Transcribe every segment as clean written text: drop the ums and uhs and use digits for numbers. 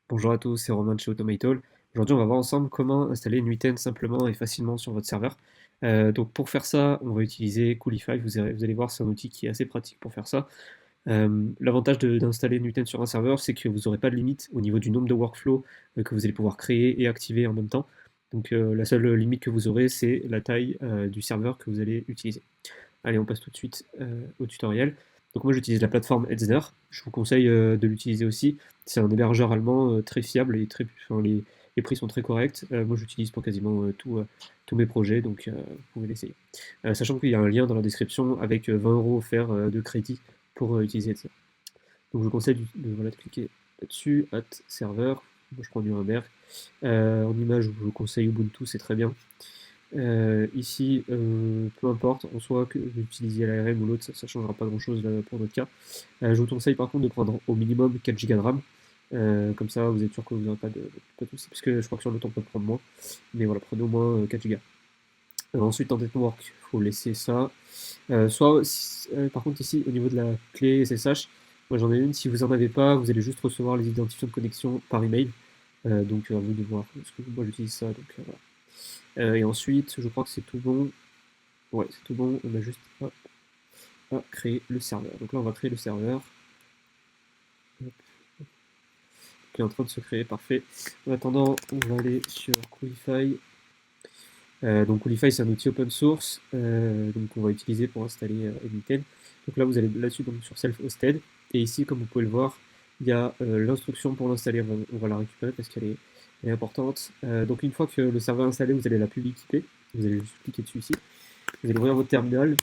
Bonjour à tous, c'est Romain de chez Automatable. Aujourd'hui, on va voir ensemble comment installer une 8N simplement et facilement sur votre serveur. Donc pour faire ça, on va utiliser Coolify. Vous allez voir, c'est un outil qui est assez pratique pour faire ça. L'avantage d'installer une 8N sur un serveur, c'est que vous n'aurez pas de limite au niveau du nombre de workflows que vous allez pouvoir créer et activer en même temps. Donc la seule limite que vous aurez, c'est la taille du serveur que vous allez utiliser. Allez, on passe tout de suite au tutoriel. Donc moi j'utilise la plateforme Hetzner, je vous conseille de l'utiliser aussi. C'est un hébergeur allemand très fiable et enfin, les prix sont très corrects. Moi j'utilise pour quasiment tous mes projets, donc vous pouvez l'essayer. Sachant qu'il y a un lien dans la description avec 20 € offerts de crédit pour utiliser Hetzner. Donc je vous conseille voilà, de cliquer là-dessus, add serveur, moi je prends du Nuremberg. En image, je vous conseille Ubuntu, c'est très bien. Ici, peu importe, en soi, que vous utilisiez l'ARM ou l'autre, ça ne changera pas grand-chose pour notre cas. Je vous conseille par contre de prendre au minimum 4 Go de RAM. Comme ça, vous êtes sûr que vous n'aurez pas de soucis, parce que je crois que sur le temps, on peut prendre moins. Mais voilà, prenez au moins 4 Go. Ensuite, en network, il faut laisser ça. Par contre, ici, au niveau de la clé SSH, moi j'en ai une. Si vous n'en avez pas, vous allez juste recevoir les identifiants de connexion par email. Donc, à vous de voir. Parce que moi, j'utilise ça. Donc, voilà. Et ensuite, je crois que c'est tout bon. Ouais, c'est tout bon. On a juste à créer le serveur. Donc là, on va créer le serveur. Hop, qui est en train de se créer, parfait. En attendant, on va aller sur Coolify. Donc Coolify, c'est un outil open source donc on va utiliser pour installer Emiten. Donc là, vous allez là-dessus donc sur self-hosted. Et ici, comme vous pouvez le voir, il y a l'instruction pour l'installer. On va la récupérer parce elle est importante. Donc une fois que le serveur est installé, vous allez la public IP. Vous allez juste cliquer dessus ici. Vous allez ouvrir votre terminal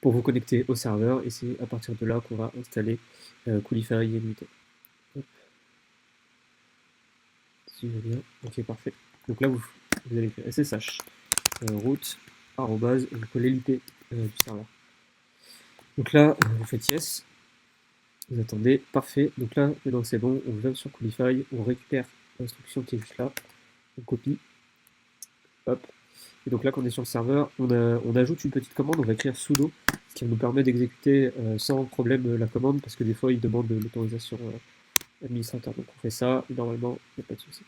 pour vous connecter au serveur et c'est à partir de là qu'on va installer Coolify et Emiten. Si je veux bien. Ok, parfait. Donc là, vous allez faire SSH route arrobase vous collez l'IP du serveur. Donc là, vous faites yes, vous attendez, parfait. Donc là, maintenant c'est bon, on vient sur Coolify, on récupère l'instruction qui est juste là, on copie, hop. Et donc là, quand on est sur le serveur, on ajoute une petite commande, on va écrire sudo, ce qui nous permet d'exécuter sans problème la commande, parce que des fois, il demande de l'autorisation administrateur. Donc on fait ça, et normalement, il n'y a pas de souci.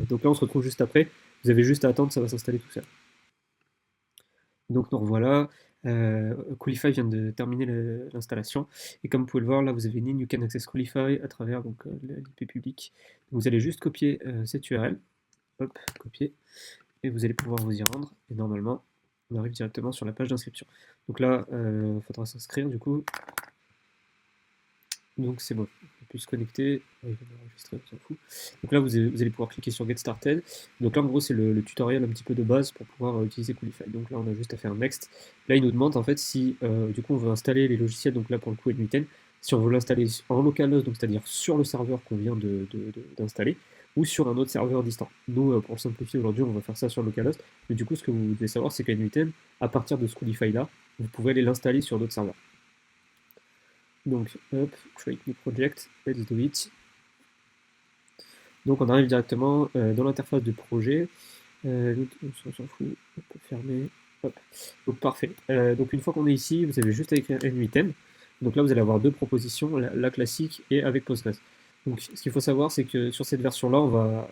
Donc là, on se retrouve juste après. Vous avez juste à attendre, ça va s'installer tout seul. Donc nous revoilà. Coolify vient de terminer l'installation. Et comme vous pouvez le voir, là, vous avez une ligne You can access Coolify à travers l'IP public. Vous allez juste copier cette URL. Hop, copier. Et vous allez pouvoir vous y rendre. Et normalement, on arrive directement sur la page d'inscription. Donc là, il faudra s'inscrire du coup. Donc c'est bon, on peut se connecter. Ah, il va m'enregistrer, on s'en fout. Donc là, vous allez pouvoir cliquer sur Get Started. Donc là, en gros, c'est le tutoriel un petit peu de base pour pouvoir utiliser Coolify. Donc là, on a juste à faire Next. Là, il nous demande en fait si du coup on veut installer les logiciels. Donc là, pour le coup, N8N, si on veut l'installer en localhost, donc c'est-à-dire sur le serveur qu'on vient d'installer, ou sur un autre serveur distant. Nous, pour le simplifier aujourd'hui, on va faire ça sur localhost. Mais du coup, ce que vous devez savoir, c'est qu'N8N, à partir de ce Coolify là, vous pouvez aller l'installer sur d'autres serveurs. Donc, hop, create new project, let's do it. Donc, on arrive directement dans l'interface du projet. On s'en fout, on peut fermer. Hop. Donc, parfait. Donc, une fois qu'on est ici, vous avez juste à écrire n8n. Donc là, vous allez avoir deux propositions, la classique et avec Postgres. Donc, ce qu'il faut savoir, c'est que sur cette version-là,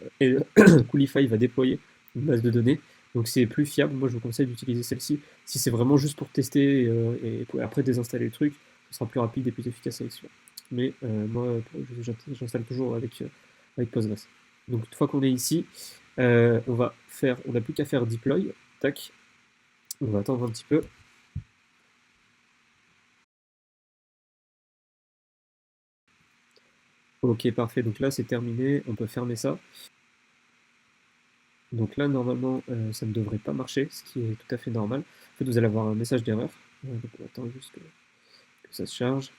Coolify va déployer une base de données. Donc, c'est plus fiable. Moi, je vous conseille d'utiliser celle-ci. Si c'est vraiment juste pour tester et après désinstaller le truc, ce sera plus rapide et plus efficace avec celui-là. Mais moi, j'installe toujours avec Postgres. Donc, une fois qu'on est ici, on n'a plus qu'à faire deploy. Tac. On va attendre un petit peu. Ok, parfait. Donc là, c'est terminé. On peut fermer ça. Donc là, normalement, ça ne devrait pas marcher, ce qui est tout à fait normal. En fait, vous allez avoir un message d'erreur. Donc on attend juste que ça se charge.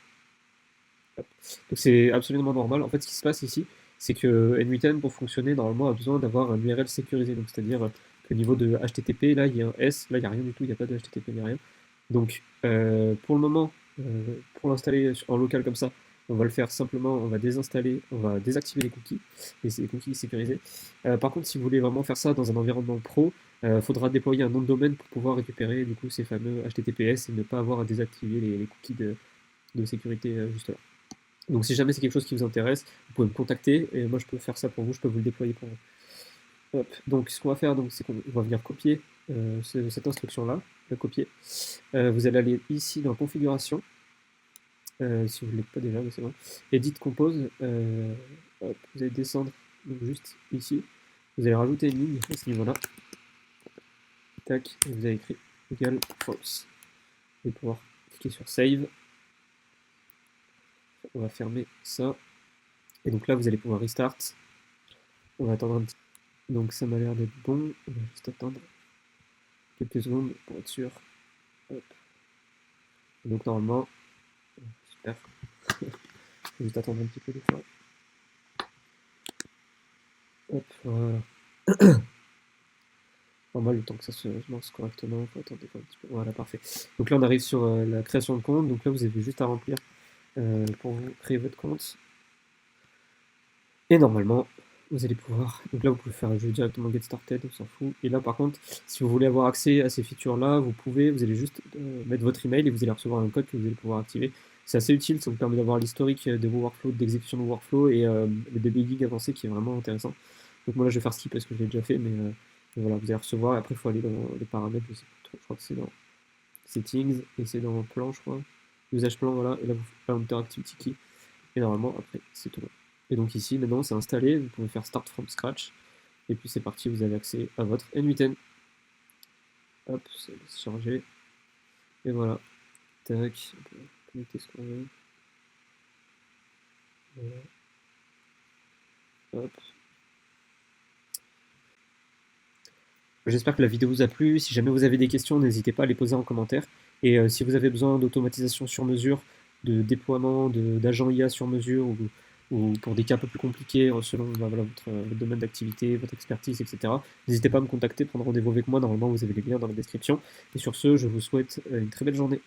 Hop. Donc c'est absolument normal. En fait, ce qui se passe ici, c'est que N8N, pour fonctionner, normalement, a besoin d'avoir un URL sécurisé. Donc c'est-à-dire qu'au niveau de HTTP, là, il y a un S. Là, il n'y a rien du tout. Il n'y a pas de HTTP, il n'y a rien. Donc, pour le moment, pour l'installer en local comme ça, on va le faire simplement, on va désinstaller, on va désactiver les cookies sécurisés. Par contre, si vous voulez vraiment faire ça dans un environnement pro, il faudra déployer un nom de domaine pour pouvoir récupérer du coup ces fameux HTTPS et ne pas avoir à désactiver les cookies de sécurité juste là. Donc si jamais c'est quelque chose qui vous intéresse, vous pouvez me contacter et moi je peux faire ça pour vous, je peux vous le déployer pour vous. Hop. Donc ce qu'on va faire, c'est qu'on va venir copier cette instruction-là, la copier. Vous allez aller ici dans configuration, si vous ne l'êtes pas déjà, mais c'est bon. Edit compose, hop, vous allez descendre donc juste ici. Vous allez rajouter une ligne à ce niveau-là. Tac, et vous avez écrit égal false. Vous allez pouvoir cliquer sur save. On va fermer ça. Et donc là, vous allez pouvoir restart. On va attendre un petit. Donc ça m'a l'air d'être bon. On va juste attendre quelques secondes pour être sûr. Hop. Et donc normalement, super. Faut juste attendre un petit peu des fois. Hop, voilà. Normal, le temps que ça se lance correctement, faut attendre des fois un petit peu. Voilà, parfait. Donc là, on arrive sur la création de compte. Donc là, vous avez juste à remplir pour vous créer votre compte. Et normalement, vous allez pouvoir. Donc là, vous pouvez faire un jeu directement Get Started, on s'en fout. Et là, par contre, si vous voulez avoir accès à ces features-là, vous pouvez. Vous allez juste mettre votre email et vous allez recevoir un code que vous allez pouvoir activer. C'est assez utile, ça vous permet d'avoir l'historique de vos workflows, d'exécution de workflow et le debugging avancé qui est vraiment intéressant. Donc moi là, je vais faire skip parce que je l'ai déjà fait, mais voilà, vous allez recevoir. Et après, il faut aller dans les paramètres, je sais pas trop, je crois que c'est dans Settings et c'est dans Plan, je crois. Usage plan, voilà. Et là, vous faites Interactivity Key. Et normalement, après, c'est tout bon. Et donc ici, maintenant, c'est installé. Vous pouvez faire Start from Scratch. Et puis c'est parti, vous avez accès à votre N8N. Hop, ça va se charger. Et voilà. Tac, on peut connecter ce qu'on veut. Voilà. Hop. J'espère que la vidéo vous a plu. Si jamais vous avez des questions, n'hésitez pas à les poser en commentaire. Et si vous avez besoin d'automatisation sur mesure, de déploiement d'agents IA sur mesure, ou pour des cas un peu plus compliqués, selon voilà, votre domaine d'activité, votre expertise, etc., n'hésitez pas à me contacter, prendre rendez-vous avec moi. Normalement, vous avez les liens dans la description. Et sur ce, je vous souhaite une très belle journée.